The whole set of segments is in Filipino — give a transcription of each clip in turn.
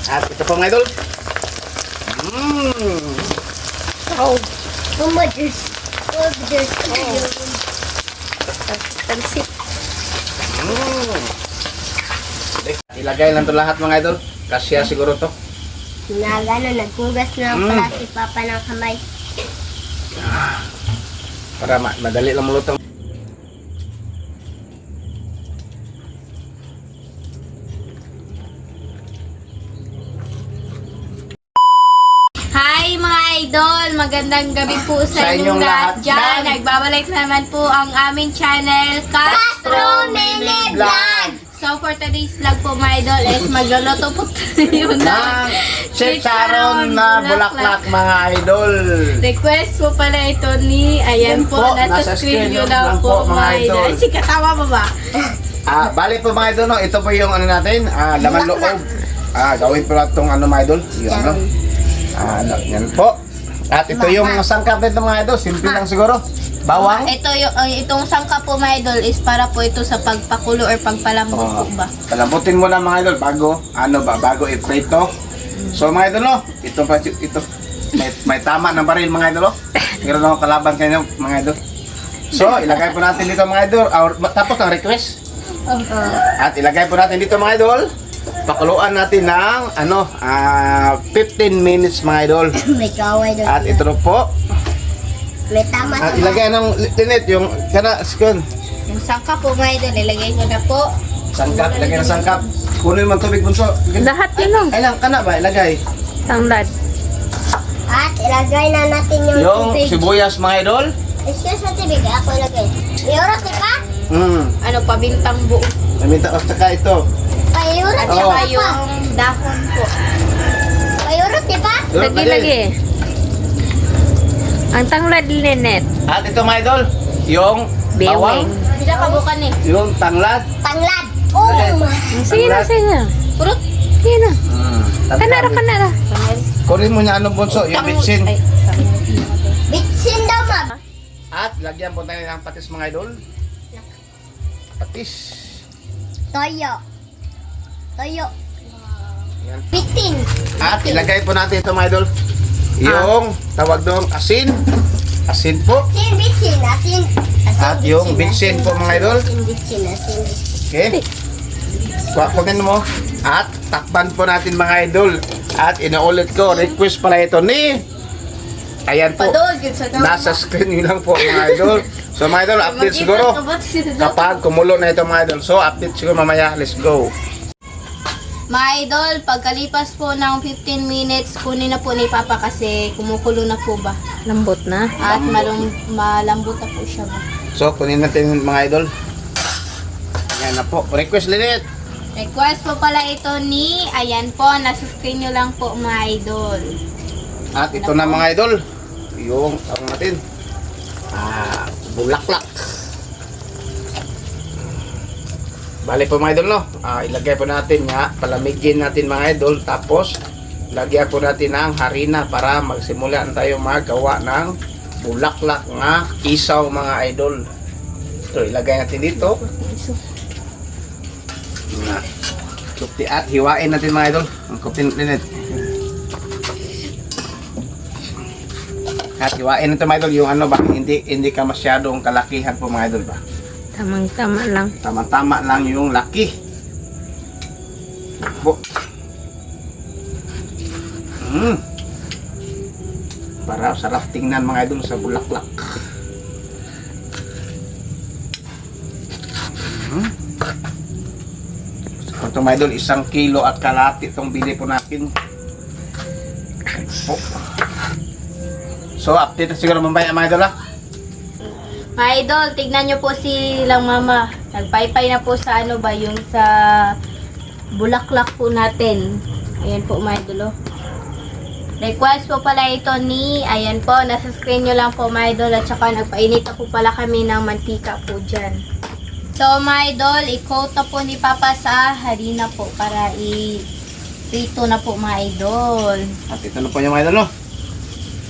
At ito po mga idol. Oh, Bumadus. tansik. Ilagay lang to lahat mga idol. Kasya siguro to. Naghugas na pala si Papa ng kamay. Para madali lang mulutong. Hi mga idol! Magandang gabi po Sa sa inyong inyong lahat lahat dyan. dyan. Nagbabalik naman po ang aming channel, Castro Mini Vlog! So for today's vlog po mga idol is magluluto po tayo ng Ng chicharon na bulaklak mga idol. Request po pala ito ni, ayan Yan po, po, nasa screen nyo lang po mga idol. Ay, katawa mo ba? Bali po mga idol, no? Ito po yung ano natin, laman loob. Gawin po natin itong ano mga idol. Yung ano. Yan po. At ito yung sangkap nito mga idol. Simple lang siguro. Bawang. Itong sangka po mga idol is para po ito sa pagpakulo or pagpalambot po ba? Palambutin mo lang mga idol bago i-prito. So mga idol, no? Ito may tama ng baril mga idol, no? Meron ako kalaban kayo mga idol. So ilagay po natin dito mga idol. Tapos ang request. At ilagay po natin dito mga idol. Pakuluan natin ng 15 minutes mga idol. May kaway doon. At ito po. May tama At ilagay ng linet yung skun. Yung sangka po mga idol, ilagay ko na po. Sangkap, ilagay ng sangkap. Kunin mo ang tubig bunso. Lahat yun lang. Ay lang, kana ba? Ilagay. Tanglad. At ilagay na natin yung tubig. Sibuyas mga idol. Excuse me, tubig. Ako ilagay. Mayroon ka? Ano, pabintang buo. Naminta ko saka ito. Mayroon At ka saka pa. yung dahon po. Mayroon di ba? Lagi. Ang tanglad linet. At ito mga idol, yung bawang, Hindi ka kabukan eh. yung tanglad. Tanglad. Sige na, sige na. Purot. Sige na. Kanara. Kunin mo niya anong bunso, yung bitsin. Ay, Bitsin daw, ma'am. At lagyan po tayo ng patis mga idol. Patis. Toyo. Yan. Bitin. At ilagay po natin ito mga idol. Yung tawag doon asin. Asin po. Bitsin. Asin. At yung bitsin po mga idol. Bitsin. Okay. Kunin mo. At takpan po natin mga idol. At inaulit ko, request pala ito ni ayan po. Nasa screen nyo lang po mga idol. So mga idol, update siguro kapag kumulo na ito mga idol. So update siguro mamaya. Let's go. Mga idol, pagkalipas po ng 15 minutes, kunin na po ni Papa kasi kumukulo na po ba? Lambot na. At malambot na po siya ba? So kunin natin mga idol. Ayan na po. Request Linet. Request po pala ito ni, ayan po, nasa screen nyo lang po mga idol. At ito na mga idol. Yung tawag natin. Bulaklak. Bali po mga idol, no? Ilagay po natin nga, palamigin natin mga idol, tapos lagyan po natin ng harina para magsimula tayo magawa ng bulaklak nga isaw mga idol. So ilagay natin dito. At hiwain natin mga idol. Ang kupin linit. At hiwain natin mga idol yung ano ba, hindi ka masyadong kalakihan po mga idol ba. Tamang-tama lang. Tama-tama lang yung laki. Po. Para sarap tingnan mga idol sa bulaklak. Ito mga idol, 1 kilo at kalahati itong bili po natin. Po. So update na siguro mamaya mga idol ha. Mga idol, tignan nyo po si lang mama. Nagpaypay na po sa ano ba, yung sa bulaklak po natin. Ayan po mga idol, oh. Request po pala ito ni, ayan po, nasa screen nyo lang po mga idol. At saka nagpainit na po pala kami ng mantika po dyan. So mga idol, i-coat na po ni Papa sa harina po para i-prito na po mga idol. At ito na po yung mga idol no.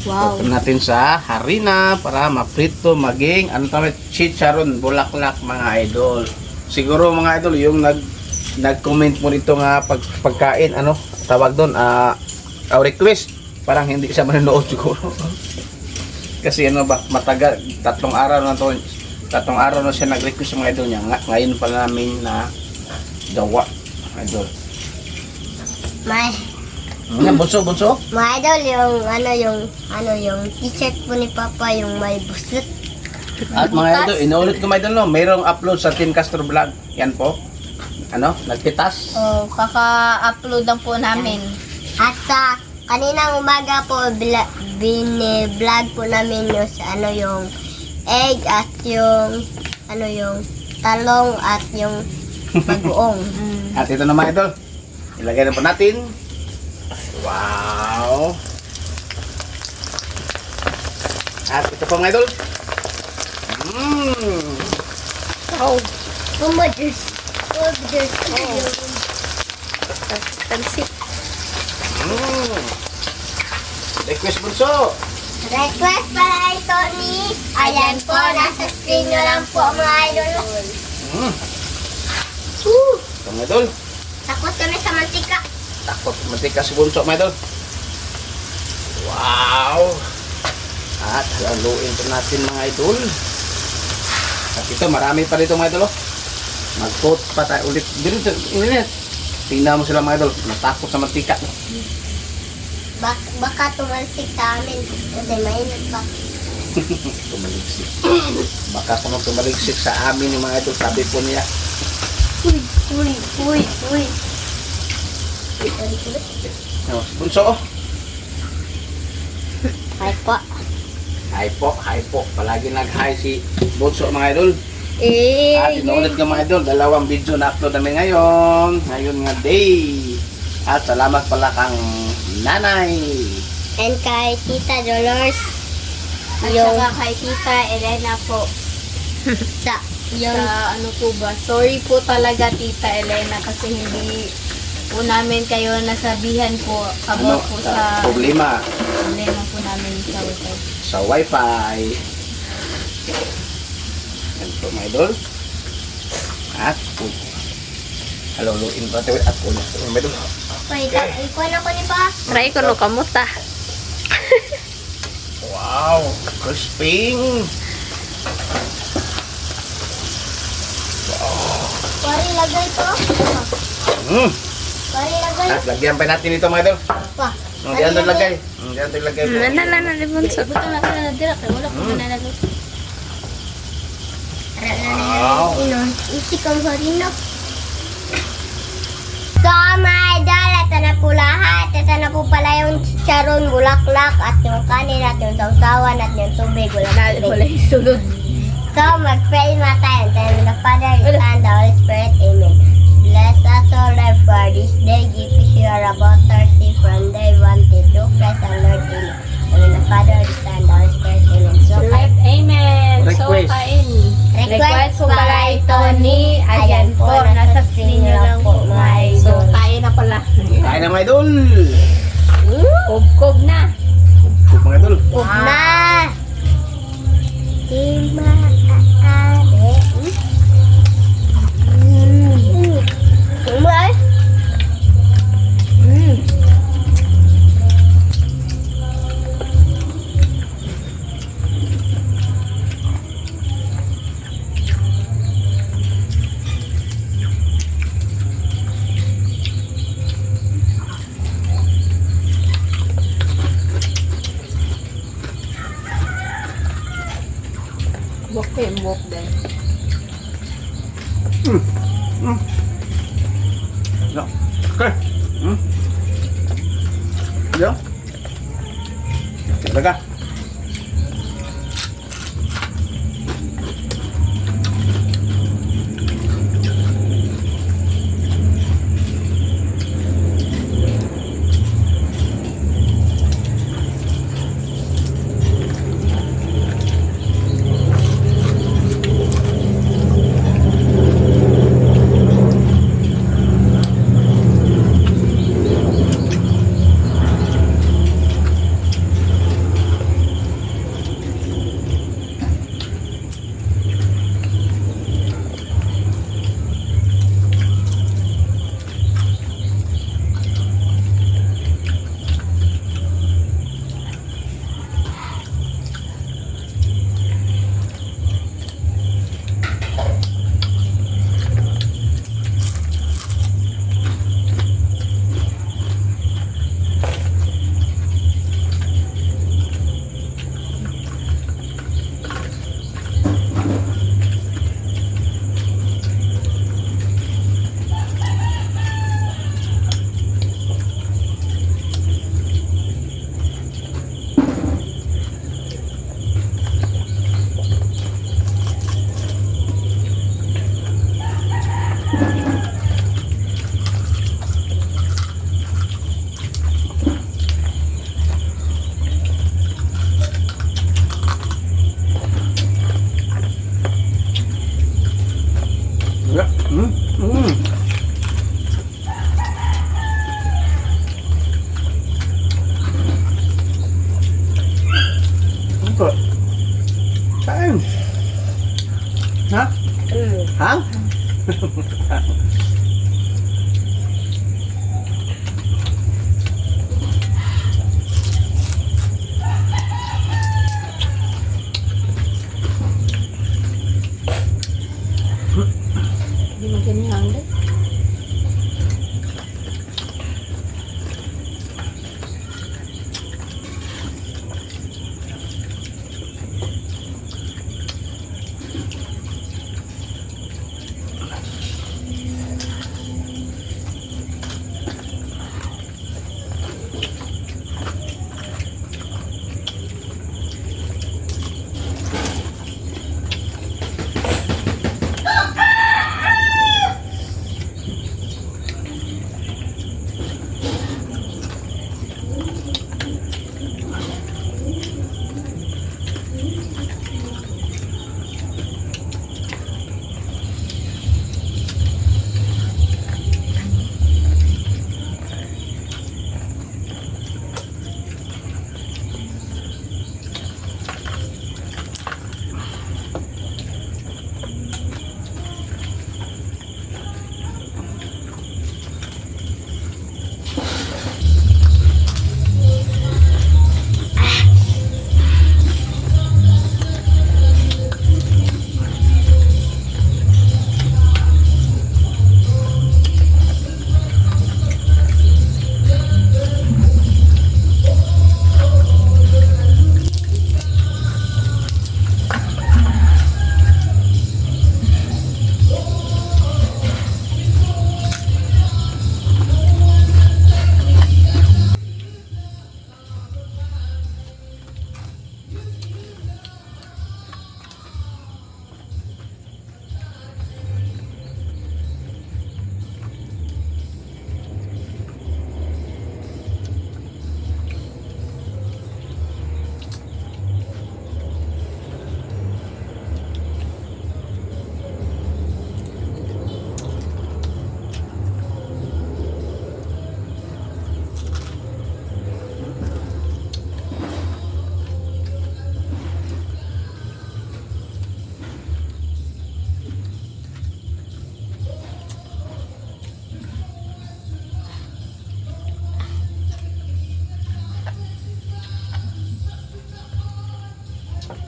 Wow. Coat natin sa harina para maprito maging ano tawag, chicharon bulaklak mga idol. Siguro mga idol yung nag-comment mo dito nga pagkain ano tawag doon, request. Parang hindi siya manonood siguro. Kasi ano ba, matagal, 3 araw na to, 3 araw na siya nag-request sa mga idol niya. Ngayon pa namin na gawa, idol. May, Bunso. mga idol, yung t-shirt po ni Papa, yung may buslet. At mga idol, inuulit ko mga idol, no, mayroong upload sa Team Castro Vlog. Yan po. Ano, nagpitas. Oh, kaka-upload lang po namin. At sa kaninang umaga po, bine-vlog po namin yung sa yung egg at yung yung talong at yung bagoong. At ito na mga idol, ilagay na po natin. Wow! At ito po mga idol. Oh, Oh my goodness. Oh, there's tansit. Request bunso. request pala ito ni, ayan po, nasa screen nyo lang po mga idol. Ito mga idol. Takot kami sa mantika. Takot mantika si bunso mga idol. Wow! At haluin po natin mga idol. At ito, marami pa dito mga idol. Mag-coat pa tayo ulit. Dito, init. Tingnan mo sila mga idol. Natakot sa mantika. Baka tumalsik sa amin kasi mainit pa. Tumaligsik. Baka kung tumaligsik sa amin yung mga idol, sabi po niya. Uy. Bunso, Ay po. hi po. Palagi nag-hi si Bunso mga idol. At Eh, inuulit ko mga idol, 2 video na upload namin ngayon. Ngayon nga day. At salamat pala kang nanay. and kay Tita Dolores. At Yung saka kay Tita Elena po. sa yung Sa ano po ba? Sorry po talaga Tita Elena kasi hindi po namin kayo nasabihan po about po sa problema problema po namin sa wifi. sa wifi. Yan po mga idol. At haluin pa tayo at ulit po mga idol. ikuan ako ni pa. Try ko no kamuta. Wow! Crisping! Pari lagay to. Pari lagay. At lagyan pa natin ito mga idol. Pa. Diyan ito lagay. Diyan ito lagay po. Na, libunso. Buto na na dira kay wala ko na nalagay. Wow! Isik ang harina. So, mga idol, ito na po lahat. Ito na po pala yung chicharon, bulaklak, at yung kanin, at yung sausawan, at yung tubig. Wala Wala isulod. So, mag-pray na tayo. In the name of the Father, the Son, the Holy Spirit. Amen. Bless us, O Lord, for this day. Give us your about thirsty from day 1 to 2. Bless our Lord. Amen. In the name of the Father, the Son, the Holy Spirit. Amen. So, Right, amen. So, Request. kain. request po pala ito ni, ayan po, nasa screen nyo lang po mga idol. So, tayo na pala. Kain na mga idol! Kob na. Mga idol. na. Maaari. Umay. Buwak ko yung buwak din. No. Okay. Yo. Talaga.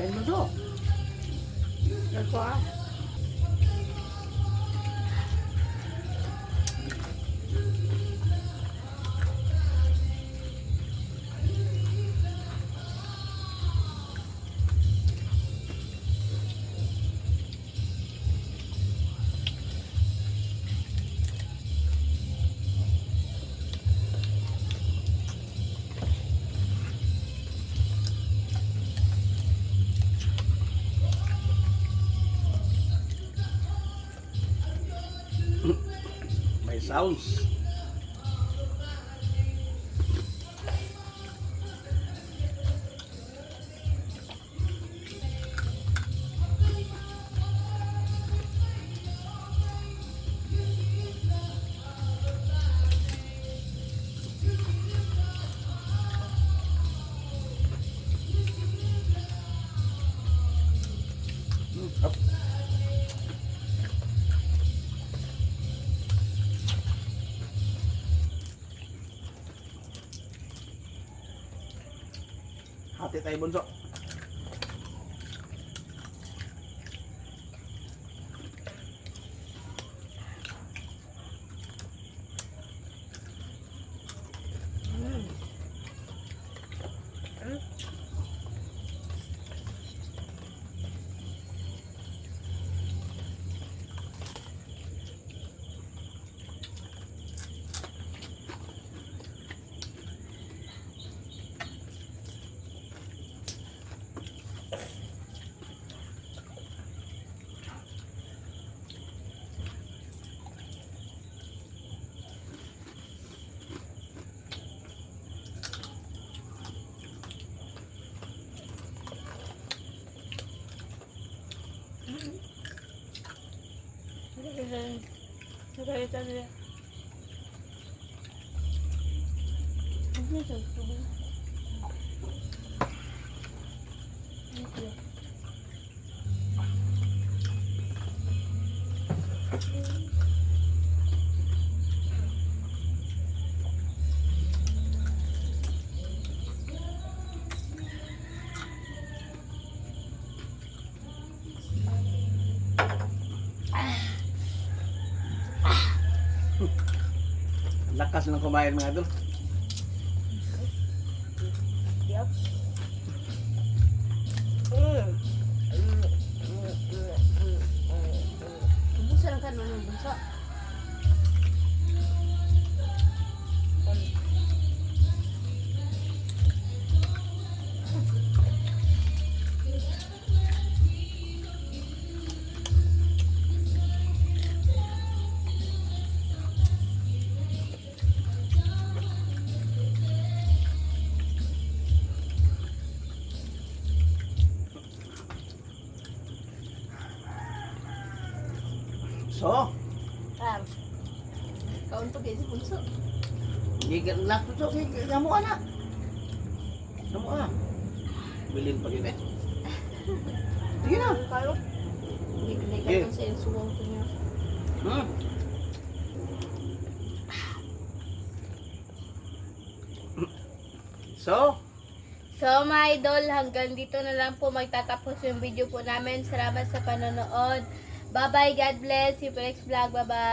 Kain mo to. Ako ah. May sounds. Up. Hati tayo bunso. Nagalitan nila. Lakas ng kumain mga idol. Yup. Bunso lang ka naman bunso. So, Kaon to guys, bunso. gigan lang to si kamu ana. Kamu ana. Bilin pa gid eh. Sige na. Kayo. Hindi ka sa yung suwang ko niya. Hmm. So, mga idol, hanggang dito na lang po magtatapos yung video po namin. Salamat sa panonood. Bye-bye, God bless. See you for next vlog. Bye-bye.